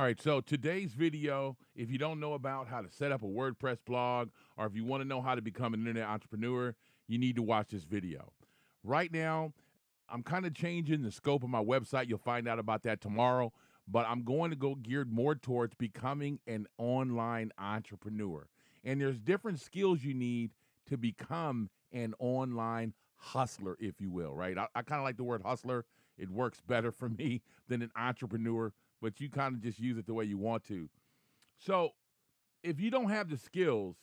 All right, so today's video, if you don't know about how to set up a WordPress blog, or if you want to know how to become an internet entrepreneur, you need to watch this video. Right now, I'm kind of changing the scope of my website. You'll find out about that tomorrow, but I'm going to go geared more towards becoming an online entrepreneur. And there's different skills you need to become an online hustler, if you will, right? I kind of like the word hustler. It works better for me than an entrepreneur, but you kind of just use it the way you want to. So if you don't have the skills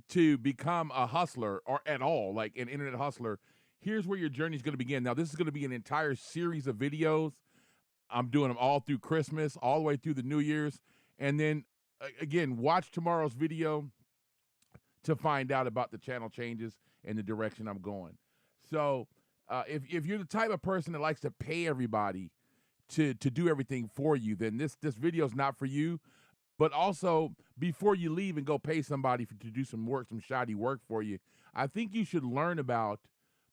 to become a hustler or at all, like an internet hustler, here's where your journey is going to begin. Now, this is going to be an entire series of videos. I'm doing them all through Christmas, all the way through the New Year's. And then again, watch tomorrow's video to find out about the channel changes and the direction I'm going. So if you're the type of person that likes to pay everybody to do everything for you, then this video is not for you. But also, before you leave and go pay somebody to do some work, some shoddy work for you, I think you should learn about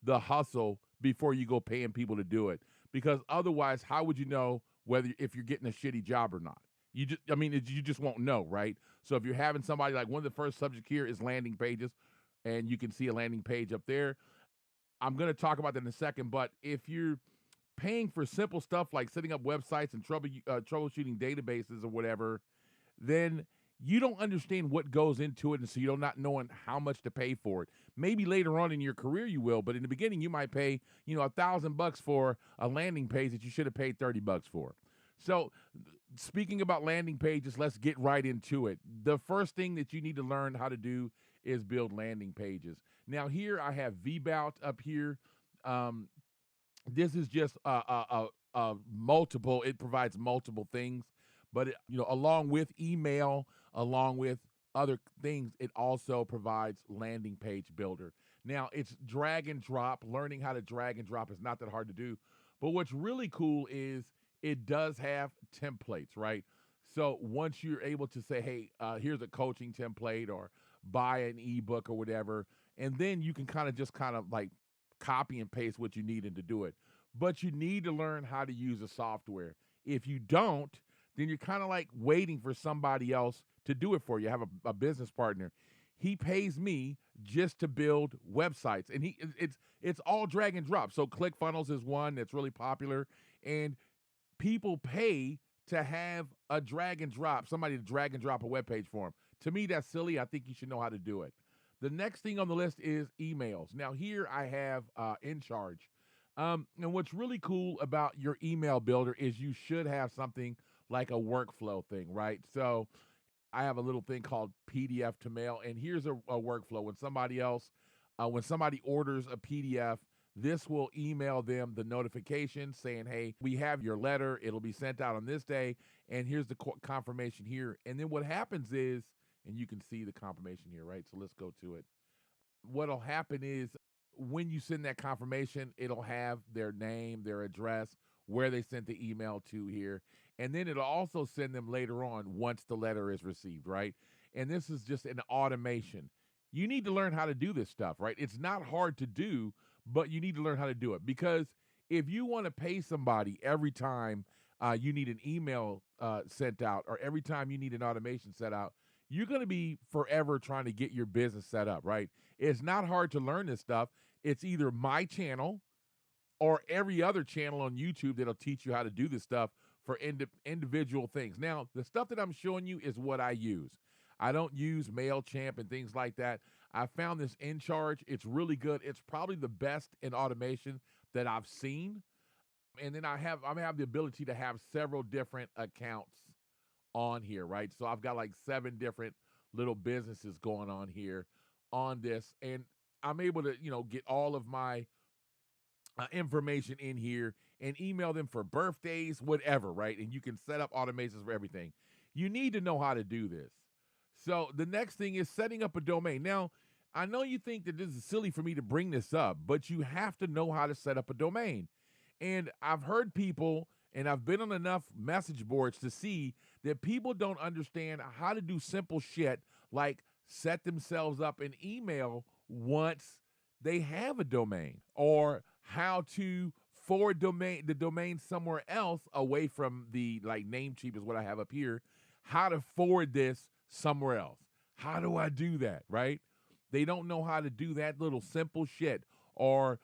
the hustle before you go paying people to do it. Because otherwise, how would you know whether if you're getting a shitty job or not? You just won't know, right? So if you're having somebody, like, one of the first subject here is landing pages, and you can see a landing page up there. I'm going to talk about that in a second, but if you're paying for simple stuff like setting up websites and troubleshooting databases or whatever, then you don't understand what goes into it, and so you're not knowing how much to pay for it. Maybe later on in your career you will, but in the beginning you might pay, $1,000 for a landing page that you should have paid $30 for. So, speaking about landing pages, let's get right into it. The first thing that you need to learn how to do is build landing pages. Now, here I have VBout up here. This is just multiple. It provides multiple things, but along with email, along with other things, it also provides landing page builder. Now, it's drag and drop. Learning how to drag and drop is not that hard to do, but what's really cool is it does have templates, right? So once you're able to say, hey, here's a coaching template, or buy an ebook or whatever, and then you can kind of like copy and paste what you need and to do it. But you need to learn how to use the software. If you don't, then you're kind of like waiting for somebody else to do it for you. I have a business partner. He pays me just to build websites, and it's all drag and drop. So ClickFunnels is one that's really popular, and people pay to have a drag and drop, somebody to drag and drop a web page for them. To me, that's silly. I think you should know how to do it. The next thing on the list is emails. Now, here I have In Charge. And what's really cool about your email builder is you should have something like a workflow thing, right? So I have a little thing called PDF to mail, and here's a workflow. When somebody orders a PDF, this will email them the notification saying, hey, we have your letter. It'll be sent out on this day, and here's the confirmation here. And then what happens is, and you can see the confirmation here, right? So let's go to it. What'll happen is when you send that confirmation, it'll have their name, their address, where they sent the email to here. And then it'll also send them later on once the letter is received, right? And this is just an automation. You need to learn how to do this stuff, right? It's not hard to do, but you need to learn how to do it, because if you want to pay somebody every time you need an email sent out, or every time you need an automation set out, you're going to be forever trying to get your business set up, right? It's not hard to learn this stuff. It's either my channel or every other channel on YouTube that'll teach you how to do this stuff for individual things. Now, the stuff that I'm showing you is what I use. I don't use MailChimp and things like that. I found this In Charge. It's really good. It's probably the best in automation that I've seen. And then I have the ability to have several different accounts on here, right? So I've got like 7 different little businesses going on here on this, and I'm able to, get all of my information in here and email them for birthdays, whatever, right? And you can set up automations for everything. You need to know how to do this. So the next thing is setting up a domain. Now, I know you think that this is silly for me to bring this up, but you have to know how to set up a domain. And I've heard people, and I've been on enough message boards to see that people don't understand how to do simple shit like set themselves up an email once they have a domain, or how to forward the domain somewhere else away from the like Namecheap is what I have up here. How to forward this somewhere else. How do I do that, right? They don't know how to do that little simple shit. Or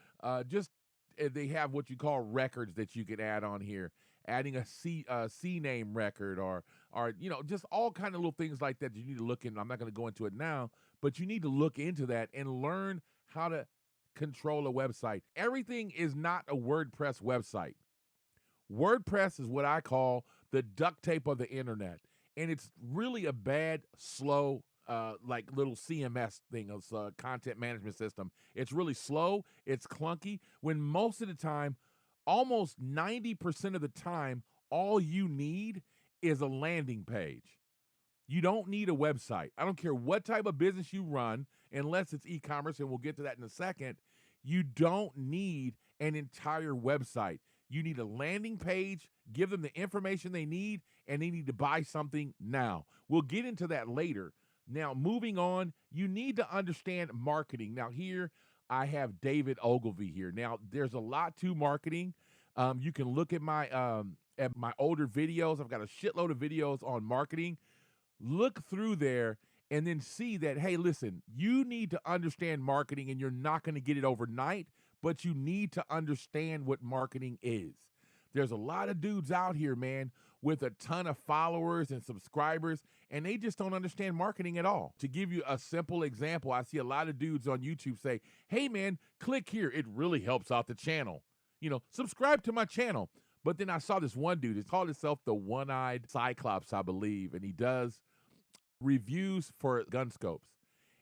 just they have what you call records that you can add on here. Adding a C name record or just all kind of little things like that you need to look in. I'm not going to go into it now, but you need to look into that and learn how to control a website. Everything is not a WordPress website. WordPress is what I call the duct tape of the internet. And it's really a bad, slow, like little CMS thing, it's a content management system. It's really slow, it's clunky, when most of the time, almost 90% of the time, all you need is a landing page. You don't need a website. I don't care what type of business you run, unless it's e-commerce, and we'll get to that in a second. You don't need an entire website. You need a landing page, give them the information they need, and they need to buy something now. We'll get into that later. Now, moving on, you need to understand marketing. Now, here I have David Ogilvy here. Now, there's a lot to marketing. You can look at my older videos. I've got a shitload of videos on marketing. Look through there and then see that, hey, listen, you need to understand marketing, and you're not going to get it overnight, but you need to understand what marketing is. There's a lot of dudes out here, man, with a ton of followers and subscribers, and they just don't understand marketing at all. To give you a simple example, I see a lot of dudes on YouTube say, hey, man, click here. It really helps out the channel. Subscribe to my channel. But then I saw this one dude. He called himself the One-Eyed Cyclops, I believe, and he does reviews for gun scopes.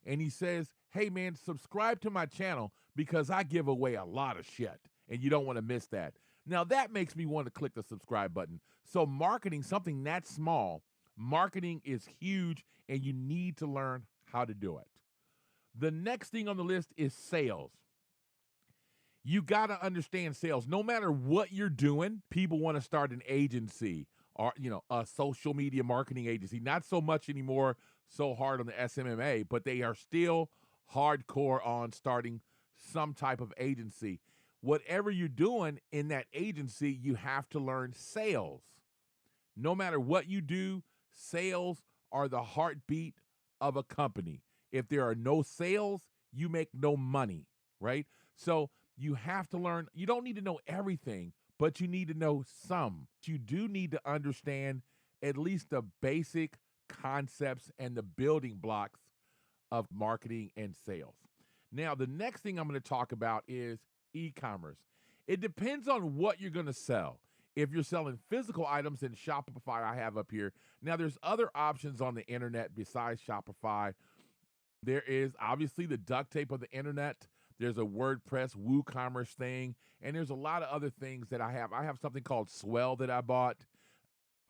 And he says, hey, man, subscribe to my channel because I give away a lot of shit, and you don't want to miss that. Now, that makes me want to click the subscribe button. So marketing, something that small, marketing is huge, and you need to learn how to do it. The next thing on the list is sales. You got to understand sales. No matter what you're doing, people want to start an agency or, a social media marketing agency. Not so much anymore, so hard on the SMMA, but they are still hardcore on starting some type of agency. Whatever you're doing in that agency, you have to learn sales. No matter what you do, sales are the heartbeat of a company. If there are no sales, you make no money, right? So you have to learn. You don't need to know everything, but you need to know some. You do need to understand at least the basic concepts and the building blocks of marketing and sales. Now, the next thing I'm going to talk about is e-commerce. It depends on what you're going to sell. If you're selling physical items in Shopify, I have up here. Now, there's other options on the internet besides Shopify. There is obviously the duct tape of the internet. There's a WordPress WooCommerce thing, and there's a lot of other things that I have. I have something called Swell that I bought,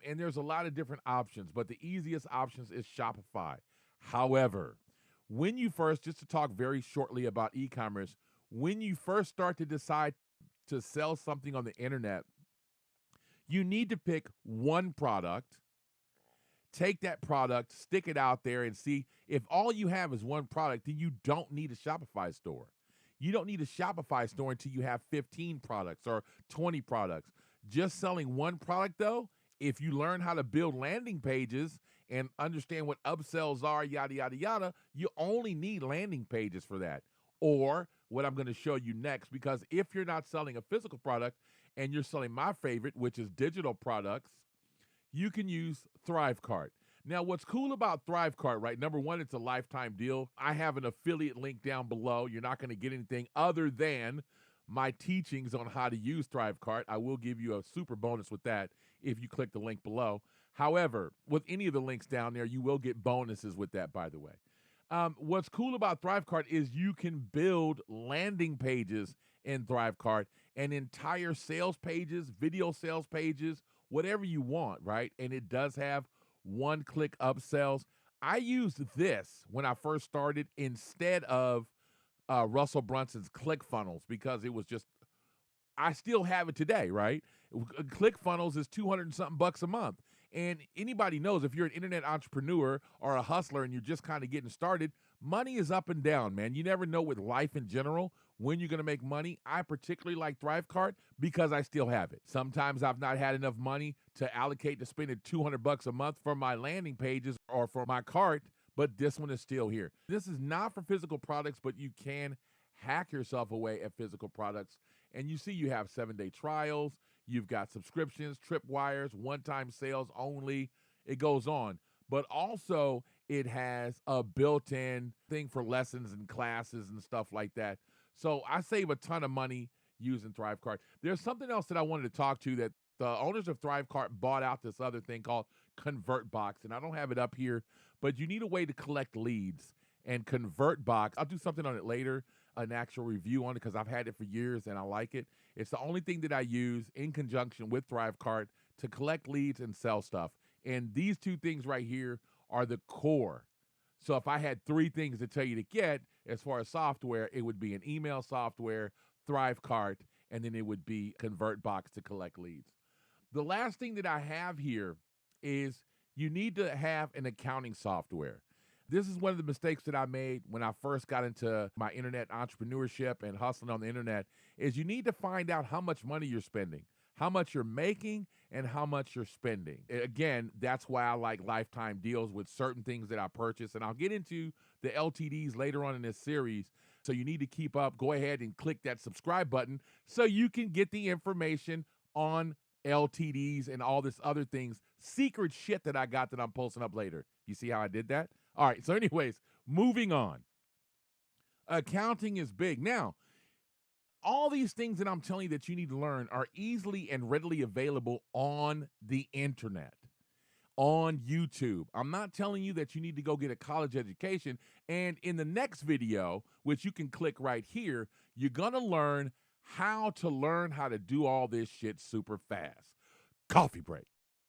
and there's a lot of different options, but the easiest options is Shopify. However, when you first, just to talk very shortly about e-commerce, when you first start to decide to sell something on the internet, you need to pick one product, take that product, stick it out there, and see if all you have is one product, then you don't need a Shopify store. You don't need a Shopify store until you have 15 products or 20 products. Just selling one product, though, if you learn how to build landing pages and understand what upsells are, yada, yada, yada, you only need landing pages for that. Or what I'm going to show you next, because if you're not selling a physical product and you're selling my favorite, which is digital products, you can use ThriveCart. Now, what's cool about ThriveCart, right? Number one, it's a lifetime deal. I have an affiliate link down below. You're not going to get anything other than my teachings on how to use ThriveCart. I will give you a super bonus with that if you click the link below. However, with any of the links down there, you will get bonuses with that, by the way. What's cool about ThriveCart is you can build landing pages in ThriveCart and entire sales pages, video sales pages, whatever you want, right? And it does have one-click upsells. I used this when I first started instead of Russell Brunson's ClickFunnels because it was just, I still have it today, right? ClickFunnels is $200 and something bucks a month. And anybody knows if you're an internet entrepreneur or a hustler and you're just kind of getting started, money is up and down, man. You never know with life in general when you're going to make money. I particularly like ThriveCart because I still have it. Sometimes I've not had enough money to allocate to spending $200 a month for my landing pages or for my cart, but this one is still here. This is not for physical products, but you can hack yourself away at physical products. And you see you have 7-day trials, you've got subscriptions, tripwires, one-time sales only. It goes on. But also it has a built-in thing for lessons and classes and stuff like that. So I save a ton of money using ThriveCart. There's something else that I wanted to talk to that the owners of ThriveCart bought out this other thing called ConvertBox, and I don't have it up here, but you need a way to collect leads. And ConvertBox, I'll do something on it later, an actual review on it because I've had it for years and I like it. It's the only thing that I use in conjunction with ThriveCart to collect leads and sell stuff. And these two things right here are the core. So if I had 3 things to tell you to get as far as software, it would be an email software, ThriveCart, and then it would be ConvertBox to collect leads. The last thing that I have here is you need to have an accounting software. This is one of the mistakes that I made when I first got into my internet entrepreneurship and hustling on the internet is you need to find out how much money you're spending, how much you're making, and how much you're spending. Again, that's why I like lifetime deals with certain things that I purchase, and I'll get into the LTDs later on in this series. So you need to keep up. Go ahead and click that subscribe button so you can get the information on LTDs and all this other things, secret shit that I got that I'm posting up later. You see how I did that? All right, so anyways, moving on. Accounting is big. Now, all these things that I'm telling you that you need to learn are easily and readily available on the internet, on YouTube. I'm not telling you that you need to go get a college education. And in the next video, which you can click right here, you're going to learn how to do all this shit super fast. Coffee break.